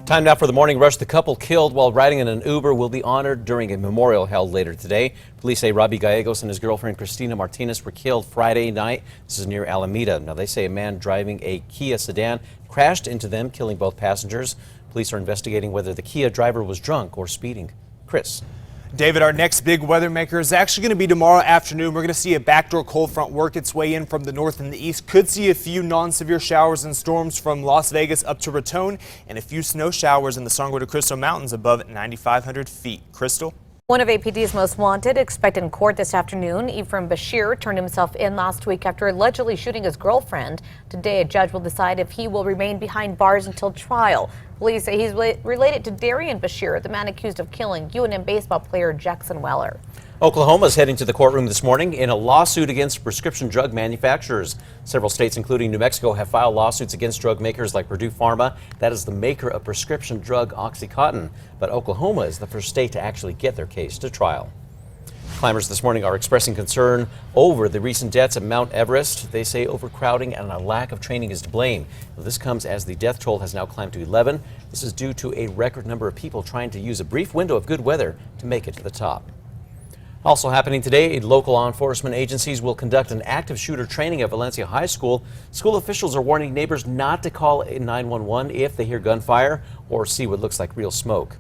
Time now for the morning rush. The couple killed while riding in an Uber will be honored during a memorial held later today. Police say Robbie Gallegos and his girlfriend Cristina Martinez were killed Friday night. This is near Alameda. Now they say a man driving a Kia sedan crashed into them, killing both passengers. Police are investigating whether the Kia driver was drunk or speeding. Chris. David, our next big weather maker is actually going to be tomorrow afternoon. We're going to see a backdoor cold front work its way in from the north and the east. Could see a few non-severe showers and storms from Las Vegas up to Raton, and a few snow showers in the Sonora to Crystal Mountains above 9,500 feet. Crystal? One of APD's most wanted expected in court this afternoon. Ephraim Bashir turned himself in last week after allegedly shooting his girlfriend. Today, a judge will decide if he will remain behind bars until trial. Police say he's related to Darian Bashir, the man accused of killing UNM baseball player Jackson Weller. Oklahoma is heading to the courtroom this morning in a lawsuit against prescription drug manufacturers. Several states, including New Mexico, have filed lawsuits against drug makers like Purdue Pharma. That is the maker of prescription drug OxyContin. But Oklahoma is the first state to actually get their case to trial. Climbers this morning are expressing concern over the recent deaths at Mount Everest. They say overcrowding and a lack of training is to blame. This comes as the death toll has now climbed to 11. This is due to a record number of people trying to use a brief window of good weather to make it to the top. Also happening today, local law enforcement agencies will conduct an active shooter training at Valencia High School. School officials are warning neighbors not to call 911 if they hear gunfire or see what looks like real smoke.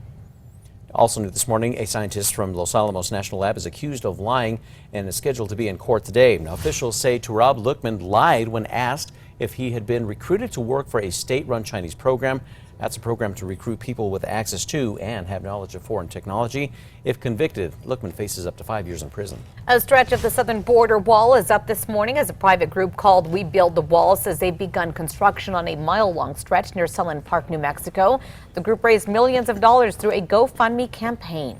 Also new this morning, a scientist from Los Alamos National Lab is accused of lying and is scheduled to be in court today. Now, officials say Turab Lukman lied when asked if he had been recruited to work for a state-run Chinese program. That's a program to recruit people with access to and have knowledge of foreign technology. If convicted, Lukman faces up to 5 years in prison. A stretch of the southern border wall is up this morning as a private group called We Build the Wall says they've begun construction on a mile-long stretch near Sunland Park, New Mexico. The group raised millions of dollars through a GoFundMe campaign.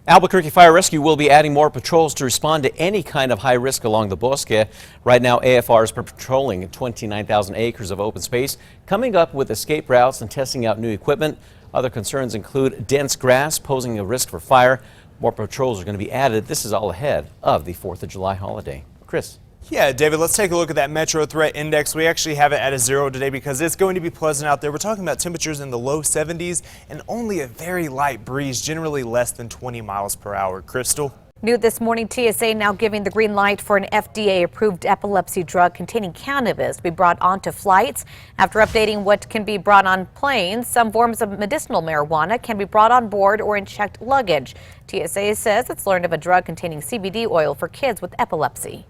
Albuquerque Fire Rescue will be adding more patrols to respond to any kind of high risk along the Bosque. Right now, AFR is patrolling 29,000 acres of open space, coming up with escape routes and testing out new equipment. Other concerns include dense grass posing a risk for fire. More patrols are going to be added. This is all ahead of the 4th of July holiday. Chris. Yeah, David, let's take a look at that Metro Threat Index. We actually have it at a 0 today because it's going to be pleasant out there. We're talking about temperatures in the low 70s and only a very light breeze, generally less than 20 miles per hour. Crystal? New this morning, TSA now giving the green light for an FDA-approved epilepsy drug containing cannabis to be brought onto flights. After updating what can be brought on planes, some forms of medicinal marijuana can be brought on board or in checked luggage. TSA says it's learned of a drug containing CBD oil for kids with epilepsy.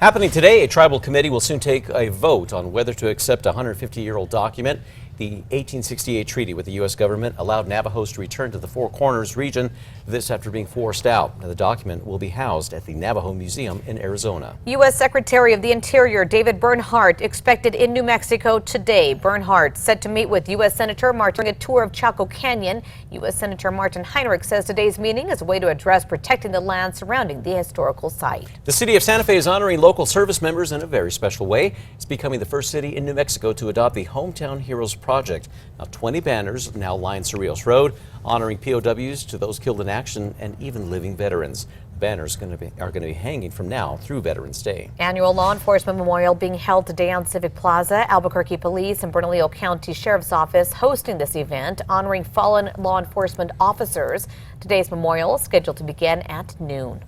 Happening today, a tribal committee will soon take a vote on whether to accept a 150-year-old document. The 1868 treaty with the U.S. government allowed Navajos to return to the Four Corners region, this after being forced out. Now, the document will be housed at the Navajo Museum in Arizona. U.S. Secretary of the Interior David Bernhardt expected in New Mexico today. Bernhardt set to meet with U.S. Senator Martin during a tour of Chaco Canyon. U.S. Senator Martin Heinrich says today's meeting is a way to address protecting the land surrounding the historical site. The city of Santa Fe is honoring local service members in a very special way. It's becoming the first city in New Mexico to adopt the Hometown Heroes project. Now, 20 banners now line Cerrillos Road, honoring POWs to those killed in action and even living veterans. The banners are going to be hanging from now through Veterans Day. Annual law enforcement memorial being held today on Civic Plaza. Albuquerque Police and Bernalillo County Sheriff's Office hosting this event, honoring fallen law enforcement officers. Today's memorial is scheduled to begin at noon.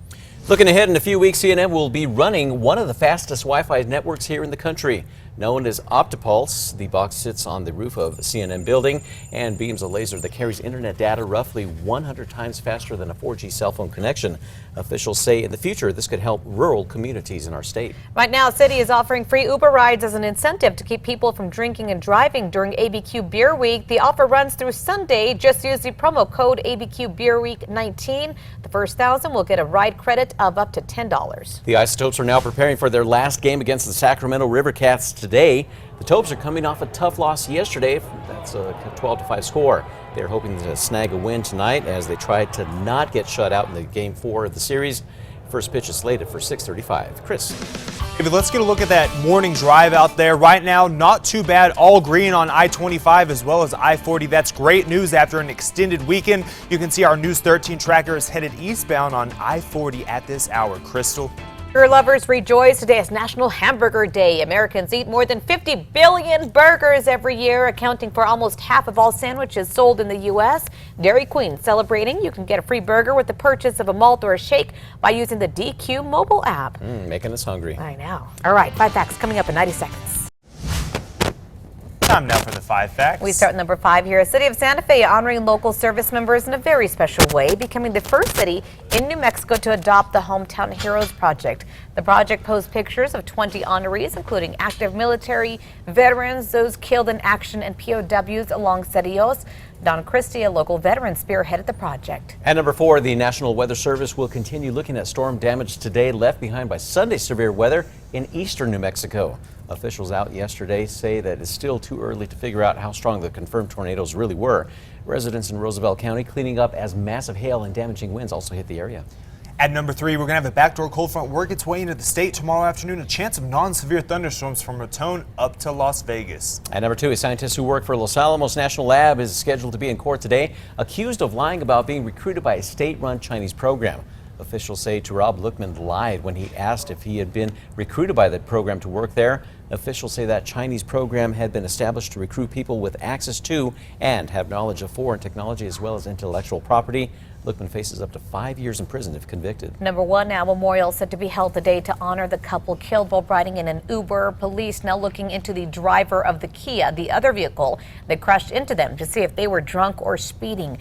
Looking ahead, in a few weeks, CNN will be running one of the fastest Wi-Fi networks here in the country. Known as Optipulse, the box sits on the roof of the CNN building and beams a laser that carries internet data roughly 100 times faster than a 4G cell phone connection. Officials say in the future this could help rural communities in our state. Right now, City is offering free Uber rides as an incentive to keep people from drinking and driving during ABQ Beer Week. The offer runs through Sunday. Just use the promo code ABQ Beer Week 19. The first 1,000 will get a ride credit of up to $10. The Isotopes are now preparing for their last game against the Sacramento River Cats today. The Topes are coming off a tough loss yesterday. That's a 12-5 score. They're hoping to snag a win tonight as they try to not get shut out in the Game 4 of the series. First pitch is slated for 6:35. Chris. David, let's get a look at that morning drive out there. Right now, not too bad. All green on I-25 as well as I-40. That's great news after an extended weekend. You can see our News 13 tracker is headed eastbound on I-40 at this hour. Crystal. Burger lovers rejoice. Today is National Hamburger Day. Americans eat more than 50 billion burgers every year, accounting for almost half of all sandwiches sold in the U.S. Dairy Queen celebrating. You can get a free burger with the purchase of a malt or a shake by using the DQ mobile app. Making us hungry. I know. All right, 5 facts coming up in 90 seconds. Time now for the 5 facts. We start with number 5 here. City of Santa Fe honoring local service members in a very special way, becoming the first city in New Mexico to adopt the Hometown Heroes Project. The project posts pictures of 20 honorees, including active military, veterans, those killed in action, and POWs along Cerrillos. Don Christie, a local veteran, spearheaded the project. At number 4, the National Weather Service will continue looking at storm damage today left behind by Sunday's severe weather in eastern New Mexico. Officials out yesterday say that it's still too early to figure out how strong the confirmed tornadoes really were. Residents in Roosevelt County cleaning up as massive hail and damaging winds also hit the area. At number 3, we're going to have a backdoor cold front work its way into the state tomorrow afternoon. A chance of non-severe thunderstorms from Raton up to Las Vegas. At number 2, a scientist who worked for Los Alamos National Lab is scheduled to be in court today, accused of lying about being recruited by a state-run Chinese program. Officials say Turab Lukman lied when he asked if he had been recruited by the program to work there. Officials say that Chinese program had been established to recruit people with access to and have knowledge of foreign technology as well as intellectual property. Lukman faces up to 5 years in prison if convicted. Number 1 now, memorial set to be held today to honor the couple killed while riding in an Uber. Police now looking into the driver of the Kia, the other vehicle that crashed into them, to see if they were drunk or speeding.